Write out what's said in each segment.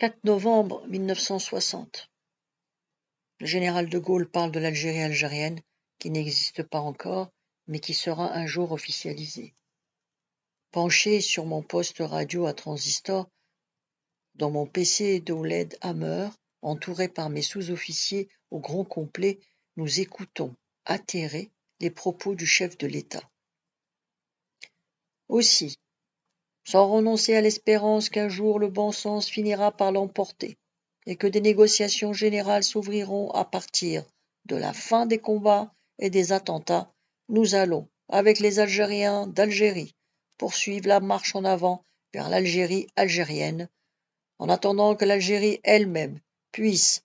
4 novembre 1960. Le général de Gaulle parle de l'Algérie algérienne, qui n'existe pas encore, mais qui sera un jour officialisée. Penché sur mon poste radio à transistor, dans mon PC d'OLED Hammer, entouré par mes sous-officiers au grand complet, nous écoutons, atterrés, les propos du chef de l'État. Aussi, sans renoncer à l'espérance qu'un jour le bon sens finira par l'emporter, et que des négociations générales s'ouvriront à partir de la fin des combats et des attentats, nous allons, avec les Algériens d'Algérie, poursuivre la marche en avant vers l'Algérie algérienne, en attendant que l'Algérie elle-même puisse,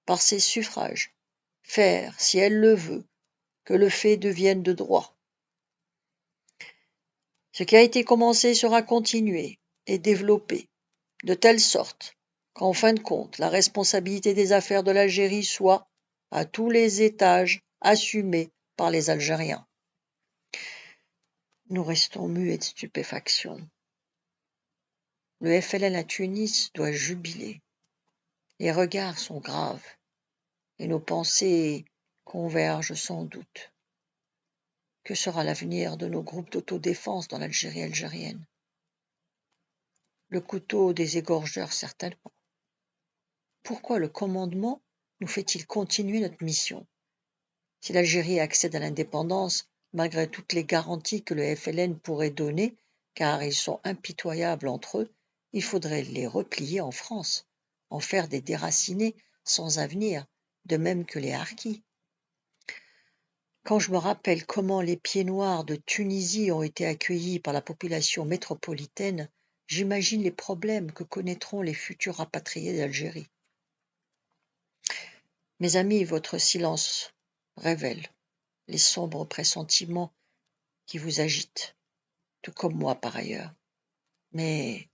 par ses suffrages, faire, si elle le veut, que le fait devienne de droit. Ce qui a été commencé sera continué et développé, de telle sorte qu'en fin de compte, la responsabilité des affaires de l'Algérie soit, à tous les étages, assumée par les Algériens. Nous restons muets de stupéfaction. Le FLN à Tunis doit jubiler. Les regards sont graves et nos pensées convergent sans doute. Que sera l'avenir de nos groupes d'autodéfense dans l'Algérie algérienne? Le couteau des égorgeurs certainement. Pourquoi le commandement nous fait-il continuer notre mission? Si l'Algérie accède à l'indépendance, malgré toutes les garanties que le FLN pourrait donner, car ils sont impitoyables entre eux, il faudrait les replier en France, en faire des déracinés sans avenir, de même que les harkis. Quand je me rappelle comment les pieds noirs de Tunisie ont été accueillis par la population métropolitaine, j'imagine les problèmes que connaîtront les futurs rapatriés d'Algérie. Mes amis, votre silence révèle les sombres pressentiments qui vous agitent, tout comme moi par ailleurs. Mais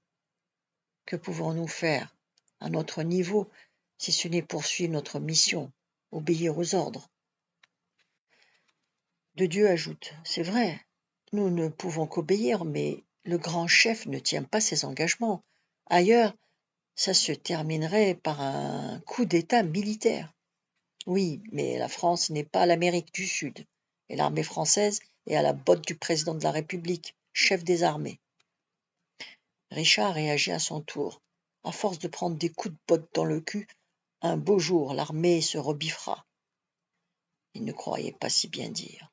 que pouvons-nous faire à notre niveau si ce n'est poursuivre notre mission, obéir aux ordres? De Dieu ajoute, c'est vrai, nous ne pouvons qu'obéir, mais le grand chef ne tient pas ses engagements. Ailleurs, ça se terminerait par un coup d'État militaire. Oui, mais la France n'est pas l'Amérique du Sud, et l'armée française est à la botte du président de la République, chef des armées. Richard réagit à son tour. À force de prendre des coups de botte dans le cul, un beau jour l'armée se rebiffera. Il ne croyait pas si bien dire.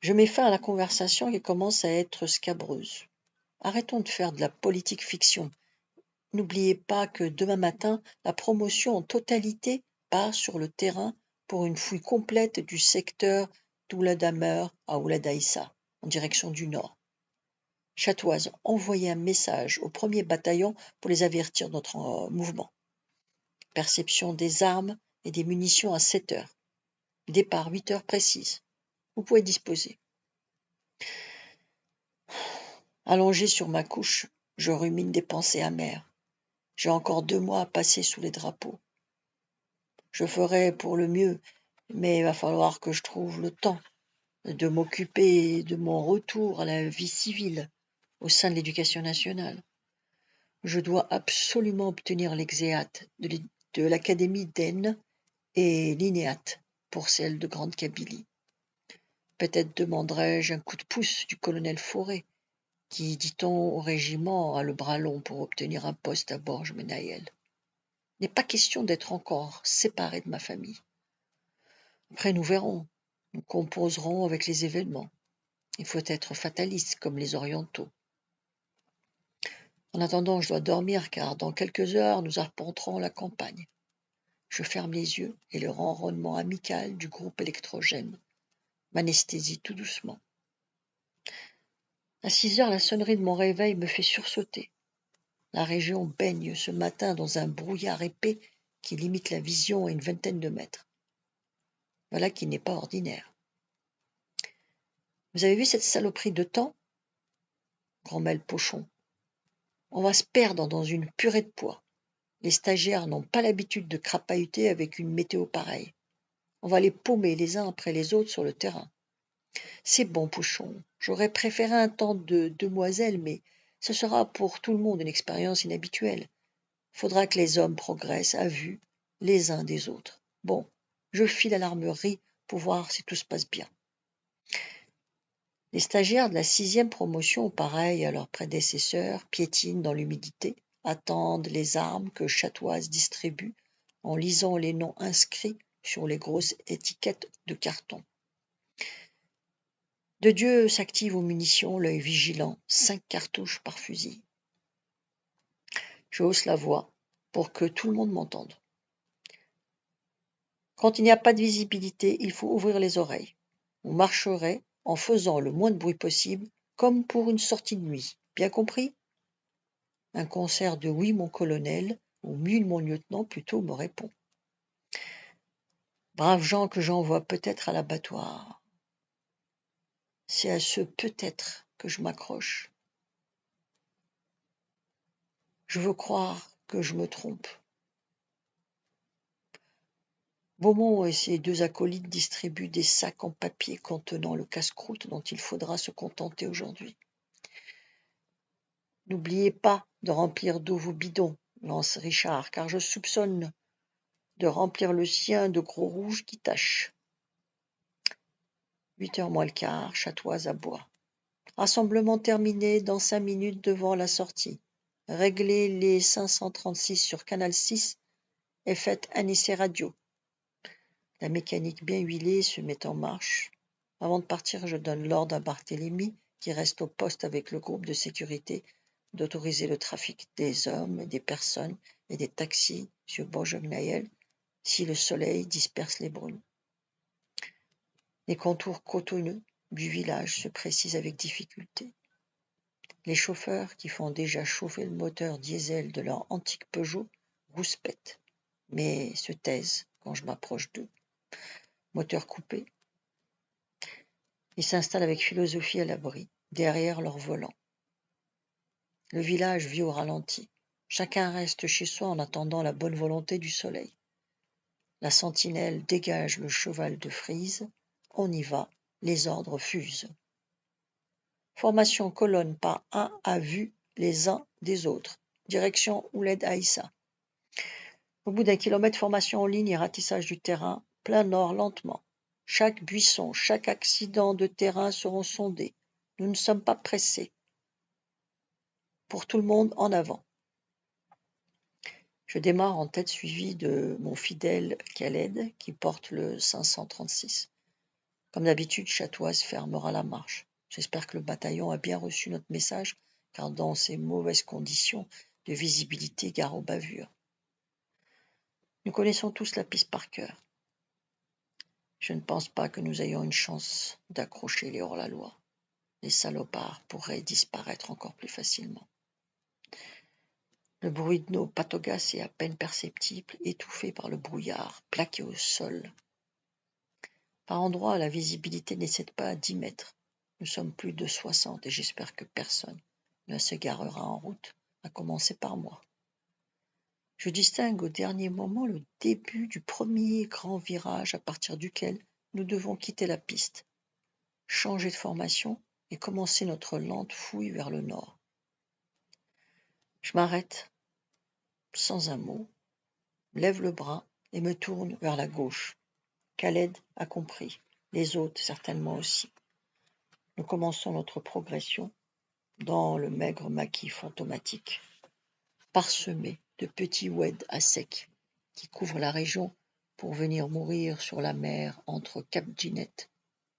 Je mets fin à la conversation qui commence à être scabreuse. Arrêtons de faire de la politique fiction. N'oubliez pas que demain matin, la promotion en totalité part sur le terrain pour une fouille complète du secteur d'Ouladamer à Ouladaïssa, en direction du nord. Chatoise, envoyez un message au 1er bataillon pour les avertir de notre mouvement. Perception des armes et des munitions à 7 heures. Départ 8 heures précises. Vous pouvez disposer. Allongé sur ma couche, je rumine des pensées amères. J'ai encore 2 mois à passer sous les drapeaux. Je ferai pour le mieux, mais il va falloir que je trouve le temps de m'occuper de mon retour à la vie civile au sein de l'éducation nationale. Je dois absolument obtenir l'exéat de l'Académie d'Aisne et l'INEAT pour celle de Grande Kabylie. Peut-être demanderai-je un coup de pouce du colonel Fauré, qui, dit-on au régiment, a le bras long pour obtenir un poste à Borges-Menaïel. Il n'est pas question d'être encore séparé de ma famille. Après, nous verrons. Nous composerons avec les événements. Il faut être fataliste comme les orientaux. En attendant, je dois dormir car dans quelques heures, nous arpenterons la campagne. Je ferme les yeux et le ronronnement amical du groupe électrogène m'anesthésie tout doucement. À 6 heures, la sonnerie de mon réveil me fait sursauter. La région baigne ce matin dans un brouillard épais qui limite la vision à une vingtaine de mètres. Voilà qui n'est pas ordinaire. Vous avez vu cette saloperie de temps? Grommelle Pochon. On va se perdre dans une purée de pois. Les stagiaires n'ont pas l'habitude de crapahuter avec une météo pareille. On va les paumer les uns après les autres sur le terrain. C'est bon, Pochon. J'aurais préféré un temps de demoiselle, mais ce sera pour tout le monde une expérience inhabituelle. Faudra que les hommes progressent à vue les uns des autres. Bon, je file à l'armurerie pour voir si tout se passe bien. Les stagiaires de la 6e promotion, pareil à leurs prédécesseurs, piétinent dans l'humidité, attendent les armes que Chatoise distribue en lisant les noms inscrits sur les grosses étiquettes de carton. De Dieu s'active aux munitions, l'œil vigilant, 5 cartouches par fusil. Je hausse la voix pour que tout le monde m'entende. Quand il n'y a pas de visibilité, il faut ouvrir les oreilles. Vous marcherez en faisant le moins de bruit possible, comme pour une sortie de nuit. Bien compris ? Un concert de oui, mon colonel, ou mule, mon lieutenant, plutôt, me répond. Braves gens que j'envoie peut-être à l'abattoir. C'est à ce peut-être que je m'accroche. Je veux croire que je me trompe. Beaumont et ses 2 acolytes distribuent des sacs en papier contenant le casse-croûte dont il faudra se contenter aujourd'hui. N'oubliez pas de remplir d'eau vos bidons, lance Richard, car je soupçonne de remplir le sien de gros rouges qui tâchent. 8h moins le quart, Chatoise aboie. Rassemblement terminé dans 5 minutes devant la sortie. Réglez les 536 sur Canal 6 et faites un essai radio. La mécanique bien huilée se met en marche. Avant de partir, je donne l'ordre à Barthélemy, qui reste au poste avec le groupe de sécurité, d'autoriser le trafic des hommes et des personnes et des taxis sur Bojognaïel si le soleil disperse les brumes. Les contours cotonneux du village se précisent avec difficulté. Les chauffeurs, qui font déjà chauffer le moteur diesel de leur antique Peugeot, rouspètent, mais se taisent quand je m'approche d'eux. Moteur coupé. Ils s'installent avec philosophie à l'abri, derrière leur volant. Le village vit au ralenti. Chacun reste chez soi en attendant la bonne volonté du soleil. La sentinelle dégage le cheval de frise. On y va, les ordres fusent. Formation colonne par un à vue les uns des autres. Direction Ouled Aïssa. Au bout d'1 kilomètre, formation en ligne et ratissage du terrain, plein nord lentement. Chaque buisson, chaque accident de terrain seront sondés. Nous ne sommes pas pressés. Pour tout le monde, en avant. Je démarre en tête suivi de mon fidèle Khaled qui porte le 536. Comme d'habitude, Chatoise fermera la marche. J'espère que le bataillon a bien reçu notre message, car dans ces mauvaises conditions de visibilité, gare aux bavures. Nous connaissons tous la piste par cœur. Je ne pense pas que nous ayons une chance d'accrocher les hors-la-loi. Les salopards pourraient disparaître encore plus facilement. Le bruit de nos patogas est à peine perceptible, étouffé par le brouillard, plaqué au sol. Par endroits, la visibilité n'excède pas à 10 mètres. Nous sommes plus de 60 et j'espère que personne ne se garera en route, à commencer par moi. Je distingue au dernier moment le début du premier grand virage à partir duquel nous devons quitter la piste, changer de formation et commencer notre lente fouille vers le nord. Je m'arrête, sans un mot, lève le bras et me tourne vers la gauche. Khaled a compris, les autres certainement aussi. Nous commençons notre progression dans le maigre maquis fantomatique, parsemé de petits oueds à sec qui couvrent la région pour venir mourir sur la mer entre Cap Ginette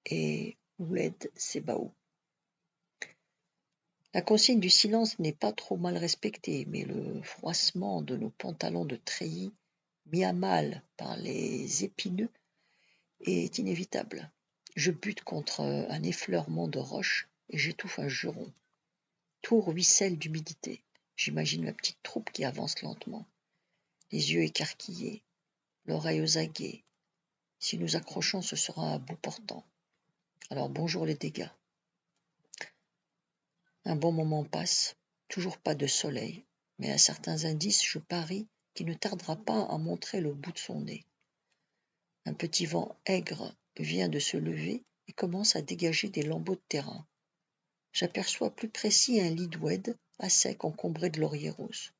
et Ouled Sebao. La consigne du silence n'est pas trop mal respectée, mais le froissement de nos pantalons de treillis, mis à mal par les épineux, est inévitable. Je bute contre un effleurement de roche et j'étouffe un juron. Tout ruisselle d'humidité. J'imagine la petite troupe qui avance lentement, les yeux écarquillés, l'oreille aux aguets. Si nous accrochons, ce sera à bout portant. Alors bonjour les dégâts. Un bon moment passe, toujours pas de soleil, mais à certains indices, je parie qu'il ne tardera pas à montrer le bout de son nez. Un petit vent aigre vient de se lever et commence à dégager des lambeaux de terrain. J'aperçois plus précis un lit d'oued à sec encombré de lauriers roses.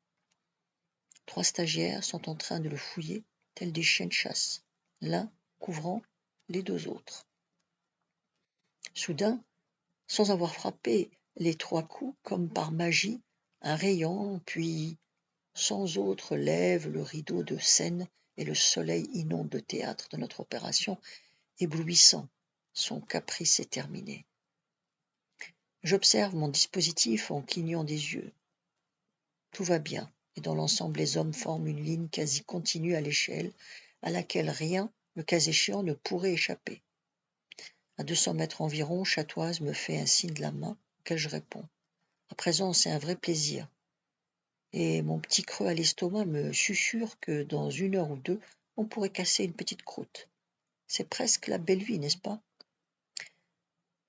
3 stagiaires sont en train de le fouiller, tels des chiens de chasse, l'un couvrant les 2 autres. Soudain, sans avoir frappé les 3 coups, comme par magie, un rayon, puis sans autre lève le rideau de scène et le soleil inonde le théâtre de notre opération, éblouissant. Son caprice est terminé. J'observe mon dispositif en clignant des yeux. Tout va bien, et dans l'ensemble les hommes forment une ligne quasi continue à l'échelle, à laquelle rien, le cas échéant, ne pourrait échapper. À 200 mètres environ, Chatoise me fait un signe de la main, auquel je réponds. À présent, c'est un vrai plaisir. Et mon petit creux à l'estomac me susurre que dans 1 heure ou 2, on pourrait casser une petite croûte. C'est presque la belle vie, n'est-ce pas?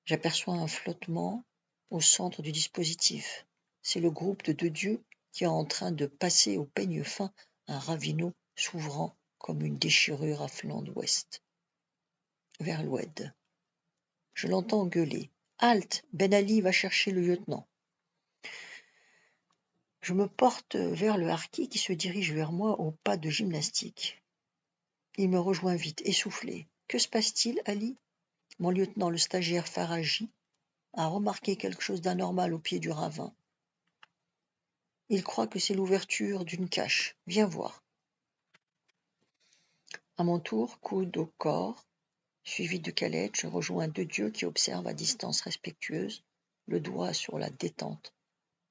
J'aperçois un flottement au centre du dispositif. C'est le groupe de 2 dieux qui est en train de passer au peigne fin un ravino s'ouvrant comme une déchirure à flanc d'ouest. Vers l'oued. Je l'entends gueuler. « Halte, Ben Ali va chercher le lieutenant. » Je me porte vers le harki qui se dirige vers moi au pas de gymnastique. Il me rejoint vite, essoufflé. « Que se passe-t-il, Ali ?» Mon lieutenant, le stagiaire Faraji, a remarqué quelque chose d'anormal au pied du ravin. Il croit que c'est l'ouverture d'une cache. Viens voir. À mon tour, coude au corps, suivi de Khaled, je rejoins 2 dieux qui observent à distance respectueuse, le doigt sur la détente,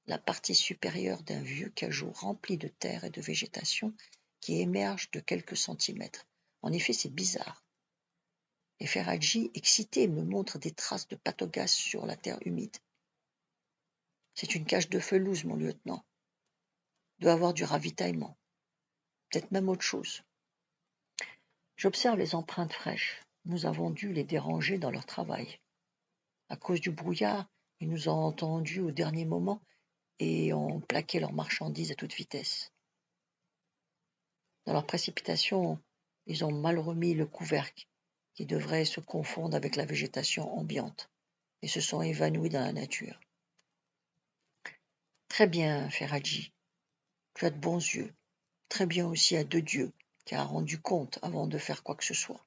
la partie supérieure d'un vieux cajot rempli de terre et de végétation qui émerge de quelques centimètres. En effet, c'est bizarre. Et Ferraggi, excité, me montre des traces de patogas sur la terre humide. C'est une cache de pelouse, mon lieutenant. Doit avoir du ravitaillement. Peut-être même autre chose. J'observe les empreintes fraîches. Nous avons dû les déranger dans leur travail. À cause du brouillard, ils nous ont entendus au dernier moment et ont plaqué leurs marchandises à toute vitesse. Dans leur précipitation, ils ont mal remis le couvercle, qui devrait se confondre avec la végétation ambiante, et se sont évanouis dans la nature. Très bien, Ferraggi, tu as de bons yeux. Très bien aussi à 2 dieux, qui a rendu compte avant de faire quoi que ce soit.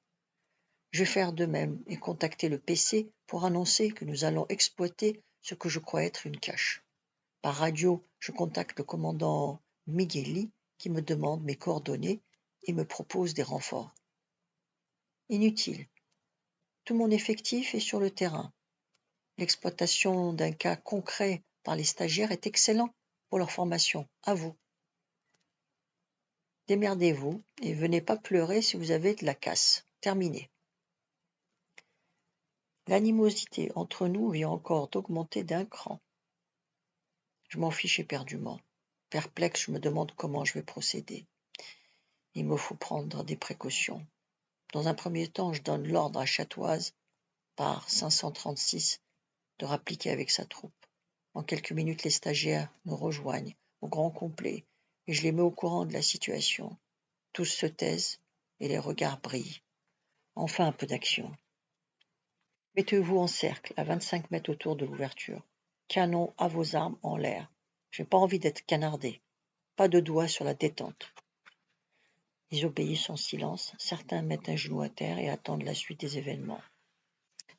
Je vais faire de même et contacter le PC pour annoncer que nous allons exploiter ce que je crois être une cache. Par radio, je contacte le commandant Migueli qui me demande mes coordonnées et me propose des renforts. Inutile. Tout mon effectif est sur le terrain. L'exploitation d'un cas concret par les stagiaires est excellent pour leur formation. À vous. Démerdez-vous et venez pas pleurer si vous avez de la casse. Terminé. L'animosité entre nous vient encore d'augmenter d'un cran. Je m'en fiche éperdument. Perplexe, je me demande comment je vais procéder. Il me faut prendre des précautions. Dans un premier temps, je donne l'ordre à Chatoise, par 536, de rappliquer avec sa troupe. En quelques minutes, les stagiaires me rejoignent au grand complet et je les mets au courant de la situation. Tous se taisent et les regards brillent. Enfin un peu d'action. Mettez-vous en cercle, à 25 mètres autour de l'ouverture. Canon à vos armes en l'air. J'ai pas envie d'être canardé. Pas de doigt sur la détente. Ils obéissent en silence. Certains mettent un genou à terre et attendent la suite des événements.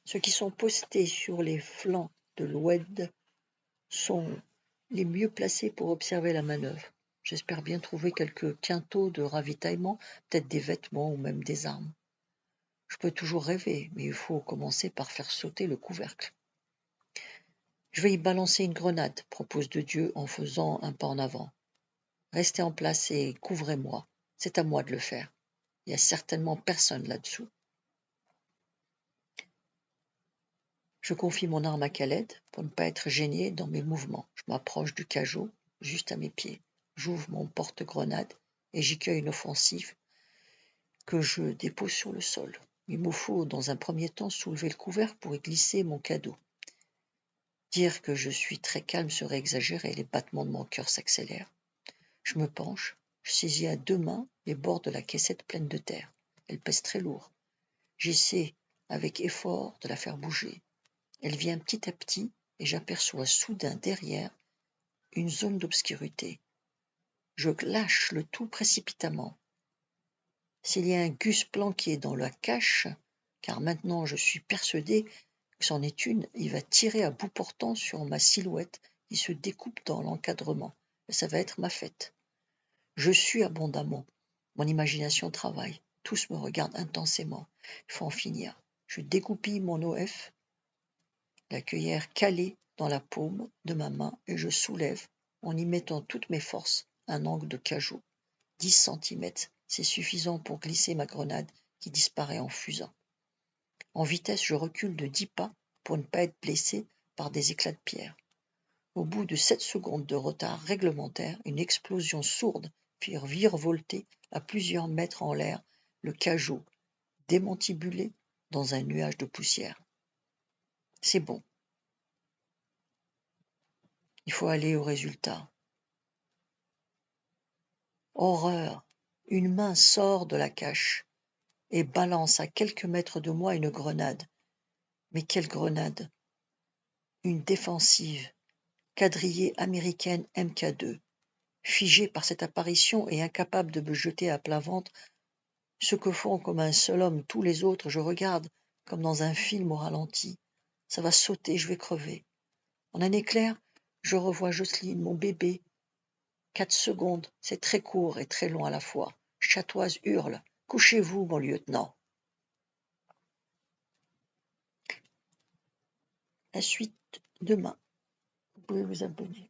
Ceux qui sont postés sur les flancs de l'oued sont les mieux placés pour observer la manœuvre. J'espère bien trouver quelques quintaux de ravitaillement, peut-être des vêtements ou même des armes. Je peux toujours rêver, mais il faut commencer par faire sauter le couvercle. Je vais y balancer une grenade, propose de Dieu en faisant un pas en avant. Restez en place et couvrez-moi. C'est à moi de le faire. Il n'y a certainement personne là-dessous. Je confie mon arme à Khaled pour ne pas être gêné dans mes mouvements. Je m'approche du cajot, juste à mes pieds. J'ouvre mon porte-grenade et j'y cueille une offensive que je dépose sur le sol. Il me faut, dans un premier temps, soulever le couvercle pour y glisser mon cadeau. Dire que je suis très calme serait exagéré, les battements de mon cœur s'accélèrent. Je me penche, je saisis à 2 mains les bords de la caissette pleine de terre. Elle pèse très lourd. J'essaie, avec effort, de la faire bouger. Elle vient petit à petit et j'aperçois soudain derrière une zone d'obscurité. je lâche le tout précipitamment. S'il y a un gus planqué dans la cache, car maintenant je suis persuadé que c'en est une, il va tirer à bout portant sur ma silhouette qui se découpe dans l'encadrement, et ça va être ma fête. Je sue abondamment, mon imagination travaille, tous me regardent intensément, il faut en finir. Je dégoupille mon OF, la cuillère calée dans la paume de ma main, et je soulève, en y mettant toutes mes forces, un angle de cajot. 10 centimètres, c'est suffisant pour glisser ma grenade qui disparaît en fusant. En vitesse, je recule de 10 pas pour ne pas être blessé par des éclats de pierre. Au bout de 7 secondes de retard réglementaire, une explosion sourde fit virevolter à plusieurs mètres en l'air le cajot, démantibulé dans un nuage de poussière. C'est bon. Il faut aller au résultat. Horreur! Une main sort de la cache et balance à quelques mètres de moi une grenade. Mais quelle grenade! Une défensive, quadrillée américaine Mk2. Figé par cette apparition et incapable de me jeter à plat ventre, ce que font comme un seul homme tous les autres, je regarde comme dans un film au ralenti. Ça va sauter, je vais crever. En un éclair, je revois Jocelyne, mon bébé. 4 secondes, c'est très court et très long à la fois. Chatoise hurle. Couchez-vous, mon lieutenant. La suite demain. Vous pouvez vous abonner.